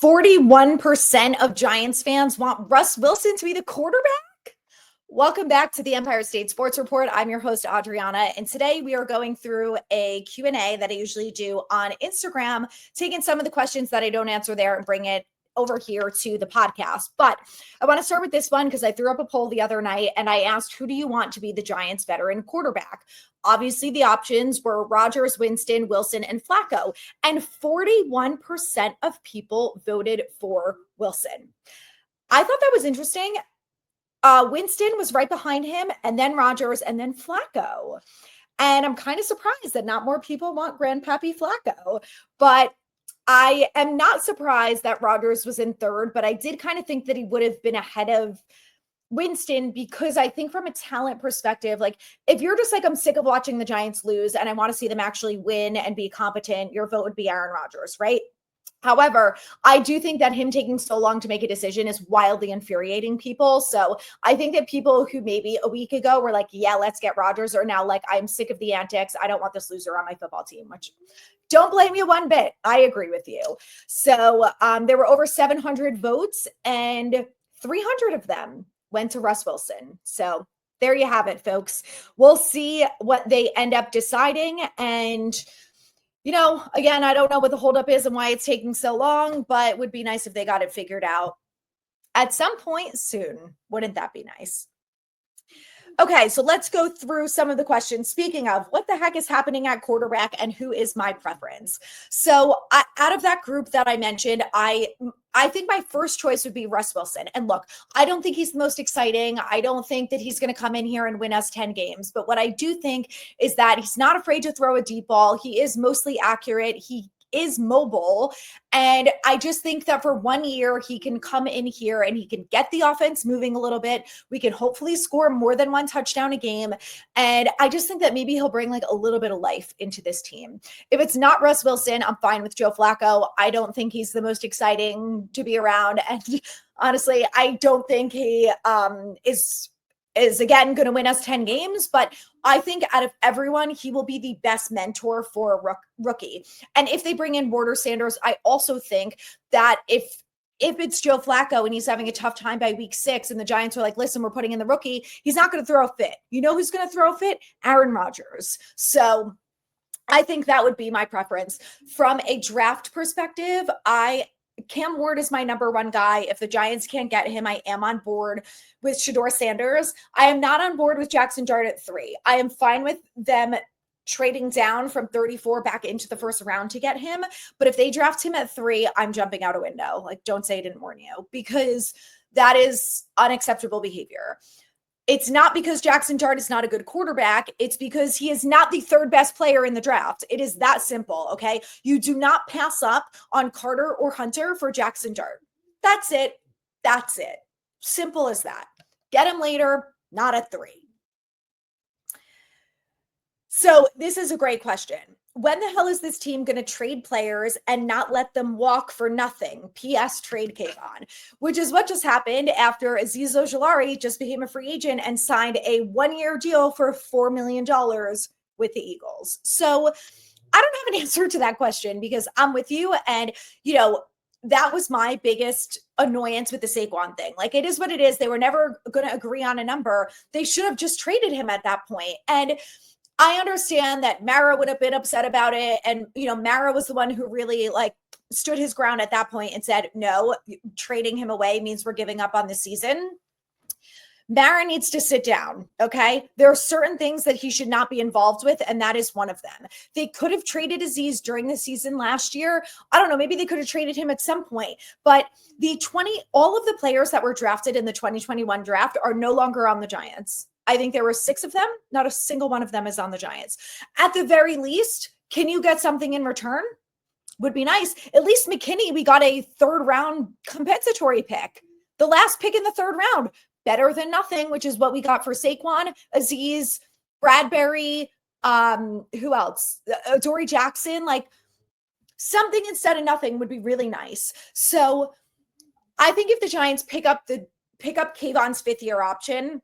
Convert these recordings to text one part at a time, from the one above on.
41% of Giants fans want Russ Wilson to be the quarterback. Welcome back to the Empire State Sports Report. I'm your host, Adriana, and today we are going through a Q&A that I usually do on Instagram, taking some of the questions that I don't answer there and bring it over here to the podcast. But I want to start with this one because I threw up a poll the other night and I asked, who do you want to be the Giants' veteran quarterback? Obviously, the options were Rodgers, Winston, Wilson, and Flacco. And 41% of people voted for Wilson. I thought that was interesting. Winston was right behind him, and then Rodgers, and then Flacco. And I'm kind of surprised that not more people want Grandpappy Flacco. But I am not surprised that Rodgers was in third, but I did kind of think that he would have been ahead of Winston because I think from a talent perspective, like if you're just like, I'm sick of watching the Giants lose and I want to see them actually win and be competent, your vote would be Aaron Rodgers, right? However, I do think that him taking so long to make a decision is wildly infuriating people. So I think that people who maybe a week ago were like, yeah, let's get Rodgers, are now like, I'm sick of the antics. I don't want this loser on my football team, which don't blame you one bit. I agree with you. So there were over 700 votes and 300 of them went to Russ Wilson. So there you have it, folks. We'll see what they end up deciding. And you know, again, I don't know what the holdup is and why it's taking so long, but it would be nice if they got it figured out at some point soon. Wouldn't that be nice? Okay, so let's go through some of the questions. Speaking of, what the heck is happening at quarterback and who is my preference? So out of that group that I mentioned, I think my first choice would be Russ Wilson. And look, I don't think he's the most exciting. I don't think that he's going to come in here and win us 10 games. But what I do think is that he's not afraid to throw a deep ball. He is mostly accurate. He is mobile. And I just think that for 1 year, he can come in here and he can get the offense moving a little bit. We can hopefully score more than one touchdown a game. And I just think that maybe he'll bring like a little bit of life into this team. If it's not Russ Wilson, I'm fine with Joe Flacco. I don't think he's the most exciting to be around. And honestly, I don't think he is again going to win us 10 games, but I think out of everyone, he will be the best mentor for a rookie. And if they bring in Border Sanders, I also think that if it's Joe Flacco and he's having a tough time by week 6 and the Giants are like, listen, we're putting in the rookie, he's not going to throw a fit. You know who's going to throw a fit? Aaron Rodgers. So I think that would be my preference. From a draft perspective, Cam Ward is my number one guy. If the Giants can't get him, I am on board with Shedeur Sanders. I am not on board with Jackson Dart at 3. I am fine with them trading down from 34 back into the first round to get him. But if they draft him at 3, I'm jumping out a window. Like, don't say I didn't warn you, because that is unacceptable behavior. It's not because Jackson Dart is not a good quarterback. It's because he is not the third best player in the draft. It is that simple, okay? You do not pass up on Carter or Hunter for Jackson Dart. That's it. That's it. Simple as that. Get him later, not at 3. So this is a great question. When the hell is this team going to trade players and not let them walk for nothing? P.S. Trade Kayvon, which is what just happened after Azeez Ojulari just became a free agent and signed a 1-year deal for $4 million with the Eagles. So I don't have an answer to that question because I'm with you. And, you know, that was my biggest annoyance with the Saquon thing. Like, it is what it is. They were never going to agree on a number. They should have just traded him at that point. And I understand that Mara would have been upset about it. And, you know, Mara was the one who really like stood his ground at that point and said, no, trading him away means we're giving up on the season. Mara needs to sit down. Okay. There are certain things that he should not be involved with. And that is one of them. They could have traded Azeez during the season last year. I don't know. Maybe they could have traded him at some point, but all of the players that were drafted in the 2021 draft are no longer on the Giants. I think there were 6 of them. Not a single one of them is on the Giants. At the very least, can you get something in return? Would be nice. At least McKinney, we got a 3rd round compensatory pick. The last pick in the 3rd round. Better than nothing, which is what we got for Saquon, Azeez, Bradbury, who else? Dory Jackson. Like, something instead of nothing would be really nice. So I think if the Giants pick up Kayvon's 5th-year option,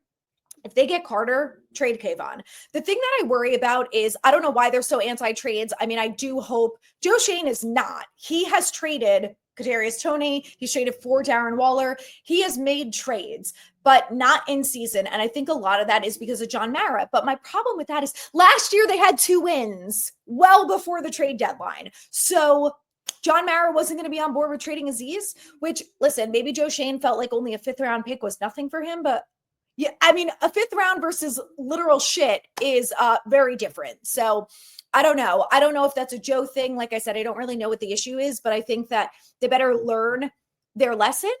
if they get Carter, trade Kayvon. The thing that I worry about is, I don't know why they're so anti-trades. I mean, I do hope Joe Shane is not. He has traded Kadarius Toney. He's traded for Darren Waller. He has made trades, but not in season. And I think a lot of that is because of John Mara. But my problem with that is last year they had 2 wins well before the trade deadline. So John Mara wasn't going to be on board with trading Aziz, which, listen, maybe Joe Shane felt like only a 5th round pick was nothing for him, but yeah, I mean, a 5th round versus literal shit is very different. So I don't know. I don't know if that's a Joe thing. Like I said, I don't really know what the issue is, but I think that they better learn their lesson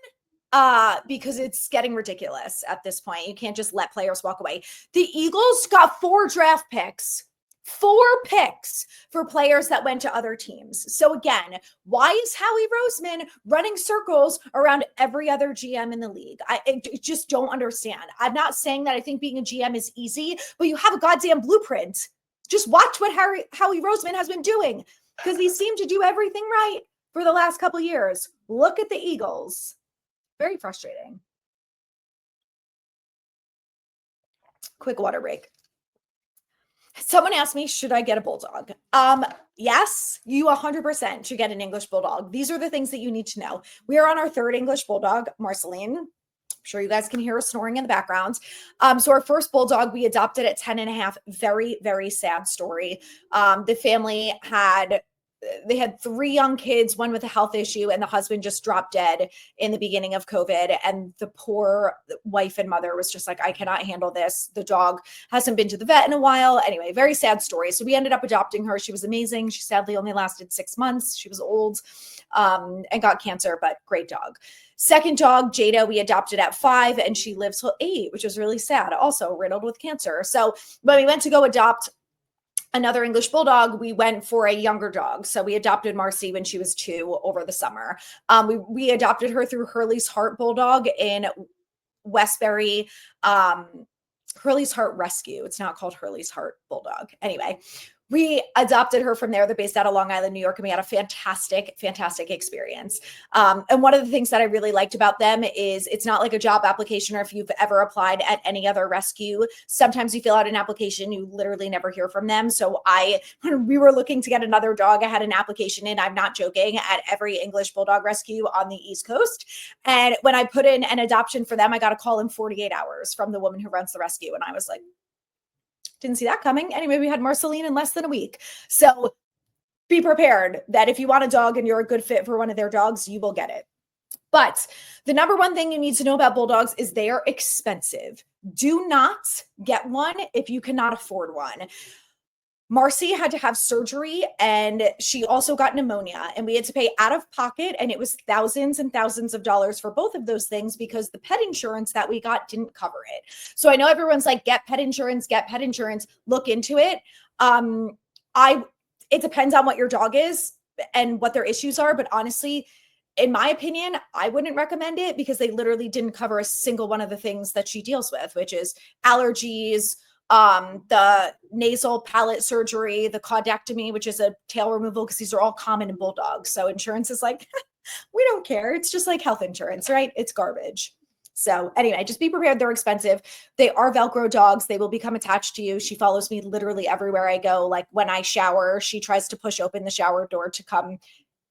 because it's getting ridiculous at this point. You can't just let players walk away. The Eagles got 4 draft picks. 4 picks for players that went to other teams. So again, why is Howie Roseman running circles around every other GM in the league? I just don't understand. I'm not saying that I think being a GM is easy, but you have a goddamn blueprint. Just watch what Howie Roseman has been doing because he seemed to do everything right for the last couple of years. Look at the Eagles. Very frustrating. Quick water break. Someone asked me, should I get a bulldog? Yes, you 100% should get an English bulldog. These are the things that you need to know. We are on our 3rd English bulldog, Marceline. I'm sure you guys can hear her snoring in the background. So our first bulldog, we adopted at 10 and a half. Very, very sad story. The family had 3 young kids, one with a health issue, and the husband just dropped dead in the beginning of COVID. And the poor wife and mother was just like, I cannot handle this. The dog hasn't been to the vet in a while. Anyway, very sad story. So we ended up adopting her. She was amazing. She sadly only lasted 6 months. She was old and got cancer, but great dog. Second dog, Jada, we adopted at 5 and she lives till 8, which is really sad. Also riddled with cancer. So when we went to go adopt another English bulldog, we went for a younger dog. So we adopted Marcy when she was 2 over the summer. We adopted her through Hurley's Heart Bulldog in Westbury, Hurley's Heart Rescue. It's not called Hurley's Heart Bulldog. Anyway, we adopted her from there. They're based out of Long Island, New York, and we had a fantastic, fantastic experience. And one of the things that I really liked about them is it's not like a job application or if you've ever applied at any other rescue. Sometimes you fill out an application, you literally never hear from them. So when we were looking to get another dog, I had an application in, I'm not joking, at every English Bulldog rescue on the East Coast. And when I put in an adoption for them, I got a call in 48 hours from the woman who runs the rescue. And I was like, didn't see that coming. Anyway, we had Marceline in less than a week. So be prepared that if you want a dog and you're a good fit for one of their dogs, you will get it. But the number one thing you need to know about bulldogs is they are expensive. Do not get one if you cannot afford one. Marcy had to have surgery and she also got pneumonia and we had to pay out of pocket and it was thousands and thousands of dollars for both of those things because the pet insurance that we got didn't cover it. So I know everyone's like, get pet insurance, look into it. It depends on what your dog is and what their issues are. But honestly, in my opinion, I wouldn't recommend it because they literally didn't cover a single one of the things that she deals with, which is allergies, the nasal palate surgery, the caudectomy, which is a tail removal, because these are all common in bulldogs. So insurance is like, we don't care. It's just like health insurance, right? It's garbage. So anyway, just be prepared. They're expensive. They are Velcro dogs. They will become attached to you. She follows me literally everywhere I go. Like when I shower, she tries to push open the shower door to come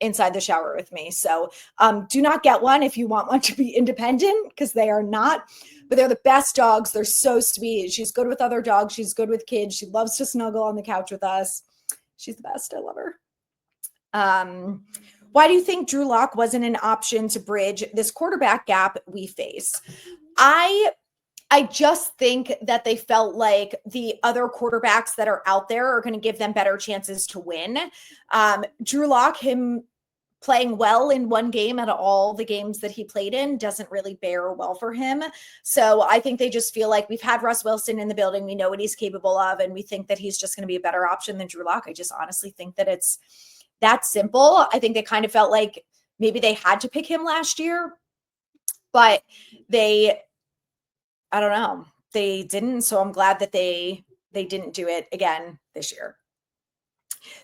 inside the shower with me. So do not get one if you want one to be independent, because they are not. But they're the best dogs. They're so sweet. She's good with other dogs. She's good with kids. She loves to snuggle on the couch with us. She's the best. I love her. Why do you think Drew Lock wasn't an option to bridge this quarterback gap we face? I just think that they felt like the other quarterbacks that are out there are going to give them better chances to win. Drew Lock, him playing well in one game out of all the games that he played in, doesn't really bear well for him. So I think they just feel like we've had Russ Wilson in the building. We know what he's capable of, and we think that he's just going to be a better option than Drew Lock. I just honestly think that it's that simple. I think they kind of felt like maybe they had to pick him last year, but I don't know, they didn't. So I'm glad that they didn't do it again this year.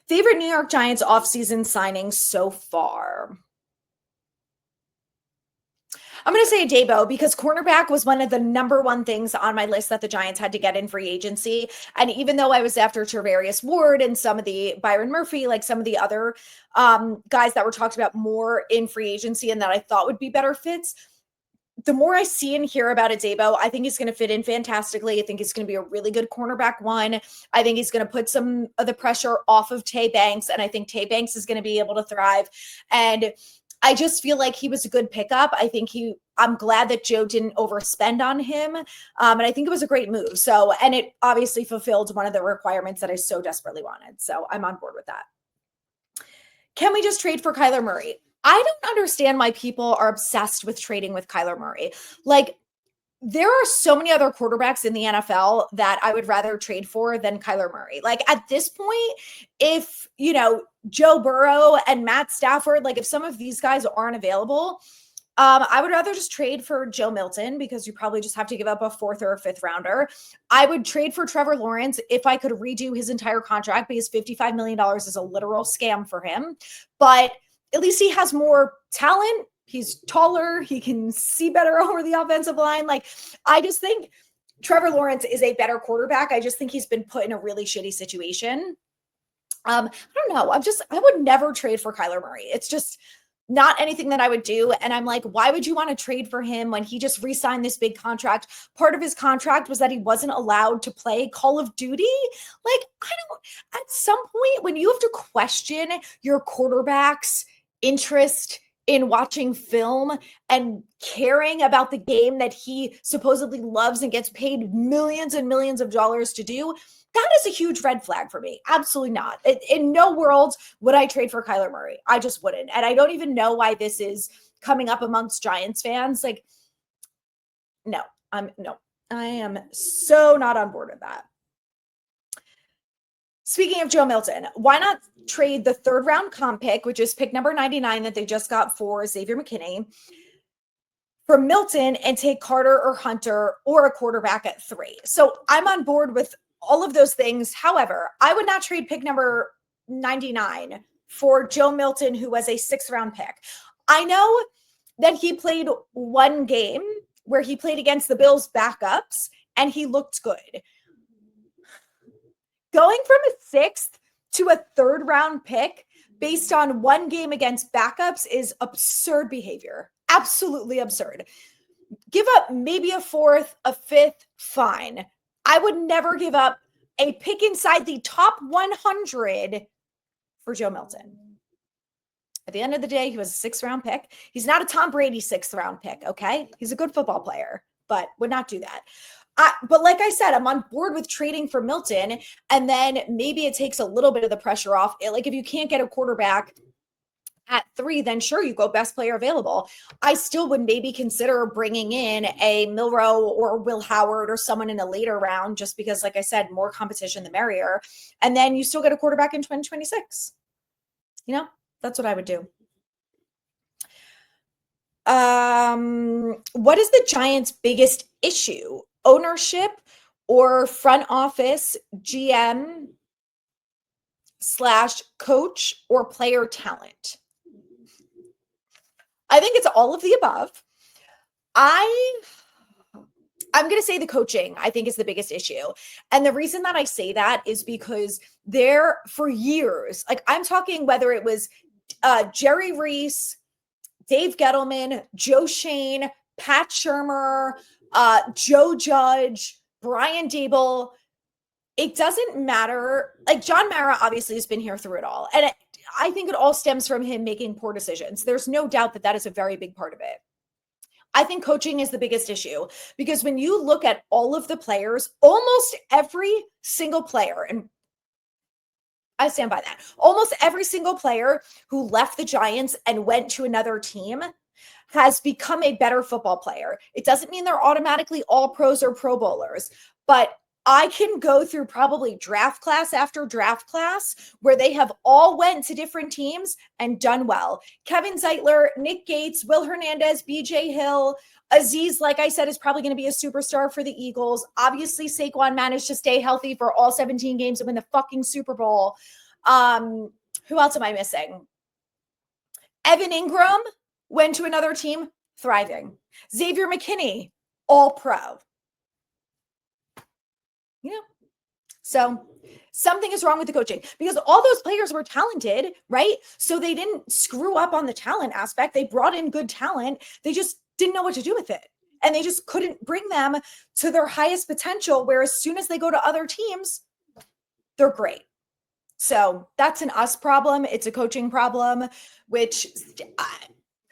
Favorite New York Giants offseason signings so far? I'm going to say Debo because cornerback was one of the number one things on my list that the Giants had to get in free agency. And even though I was after Charvarius Ward and some of the Byron Murphy, like some of the other guys that were talked about more in free agency and that I thought would be better fits, the more I see and hear about Debo, I think he's going to fit in fantastically. I think he's going to be a really good cornerback one. I think he's going to put some of the pressure off of Tay Banks, and I think Tay Banks is going to be able to thrive. And I just feel like he was a good pickup. I'm glad that Joe didn't overspend on him. And I think it was a great move. So, and it obviously fulfilled one of the requirements that I so desperately wanted. So I'm on board with that. Can we just trade for Kyler Murray? I don't understand why people are obsessed with trading with Kyler Murray. Like, there are so many other quarterbacks in the NFL that I would rather trade for than Kyler Murray. Like, at this point, if, Joe Burrow and Matt Stafford, like if some of these guys aren't available, I would rather just trade for Joe Milton because you probably just have to give up a 4th or a 5th rounder. I would trade for Trevor Lawrence if I could redo his entire contract because $55 million is a literal scam for him. But at least he has more talent. He's taller. He can see better over the offensive line. Like, I just think Trevor Lawrence is a better quarterback. I just think he's been put in a really shitty situation. I don't know. I would never trade for Kyler Murray. It's just not anything that I would do. And I'm like, why would you want to trade for him when he just re-signed this big contract? Part of his contract was that he wasn't allowed to play Call of Duty. Like, at some point when you have to question your quarterback's interest in watching film and caring about the game that he supposedly loves and gets paid millions and millions of dollars to do, that is a huge red flag for me. Absolutely not. In no world would I trade for Kyler Murray. I just wouldn't. And I don't even know why this is coming up amongst Giants fans. Like, no, I am so not on board with that. Speaking of Joe Milton, why not trade the 3rd round comp pick, which is pick number 99 that they just got for Xavier McKinney, for Milton and take Carter or Hunter or a quarterback at 3. So I'm on board with all of those things. However, I would not trade pick number 99 for Joe Milton, who was a 6th round pick. I know that he played one game where he played against the Bills backups and he looked good. Going from a 6th to a 3rd round pick based on one game against backups is absurd behavior. Absolutely absurd. Give up maybe a 4th, a 5th, fine. I would never give up a pick inside the top 100 for Joe Milton. At the end of the day, he was a 6th round pick. He's not a Tom Brady 6th round pick, okay? He's a good football player, but would not do that. But like I said, I'm on board with trading for Milton, and then maybe it takes a little bit of the pressure off. Like, if you can't get a quarterback at 3, then sure, you go best player available. I still would maybe consider bringing in a Milroe or Will Howard or someone in a later round, just because, like I said, more competition, the merrier. And then you still get a quarterback in 2026. That's what I would do. What is the Giants' biggest issue? Ownership or front office, GM / coach or player talent? I think it's all of the above. I'm going to say the coaching, I think, is the biggest issue. And the reason that I say that is because there, for years, like I'm talking whether it was Jerry Reese, Dave Gettleman, Joe Shane, Pat Shurmur, Joe Judge, Brian Dable, it doesn't matter. Like, John Mara obviously has been here through it all. And I think it all stems from him making poor decisions. There's no doubt that that is a very big part of it. I think coaching is the biggest issue because when you look at all of the players, almost every single player, and I stand by that, almost every single player who left the Giants and went to another team has become a better football player. It doesn't mean they're automatically all pros or pro bowlers, but I can go through probably draft class after draft class where they have all went to different teams and done well. Kevin Zeitler, Nick Gates, Will Hernandez, BJ Hill, Aziz, like I said, is probably going to be a superstar for the Eagles. Obviously, Saquon managed to stay healthy for all 17 games and win the fucking Super Bowl. Who else am I missing? Evan Ingram went to another team. thriving. Xavier McKinney, all pro. You know, so something is wrong with the coaching because all those players were talented, right? So they didn't screw up on the talent aspect. They brought in good talent. They just didn't know what to do with it. And they just couldn't bring them to their highest potential, where as soon as they go to other teams, they're great. So that's an us problem. It's a coaching problem, which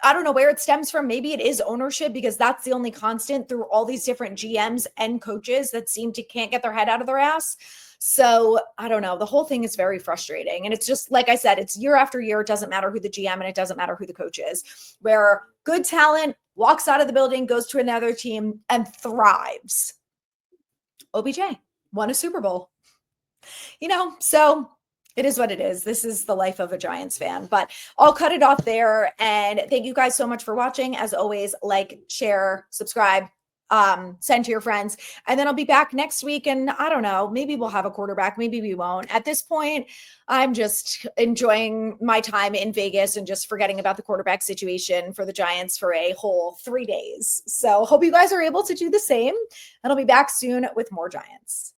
I don't know where it stems from. Maybe it is ownership, because that's the only constant through all these different GMs and coaches that seem to can't get their head out of their ass. So I don't know. The whole thing is very frustrating. And it's just, like I said, it's year after year. It doesn't matter who the GM and it doesn't matter who the coach is, where good talent walks out of the building, goes to another team and thrives. OBJ won a Super Bowl. So it is what it is. This is the life of a Giants fan, but I'll cut it off there. And thank you guys so much for watching. As always, like, share, subscribe, send to your friends. And then I'll be back next week. And I don't know, maybe we'll have a quarterback. Maybe we won't. At this point, I'm just enjoying my time in Vegas and just forgetting about the quarterback situation for the Giants for a whole 3 days. So hope you guys are able to do the same. And I'll be back soon with more Giants.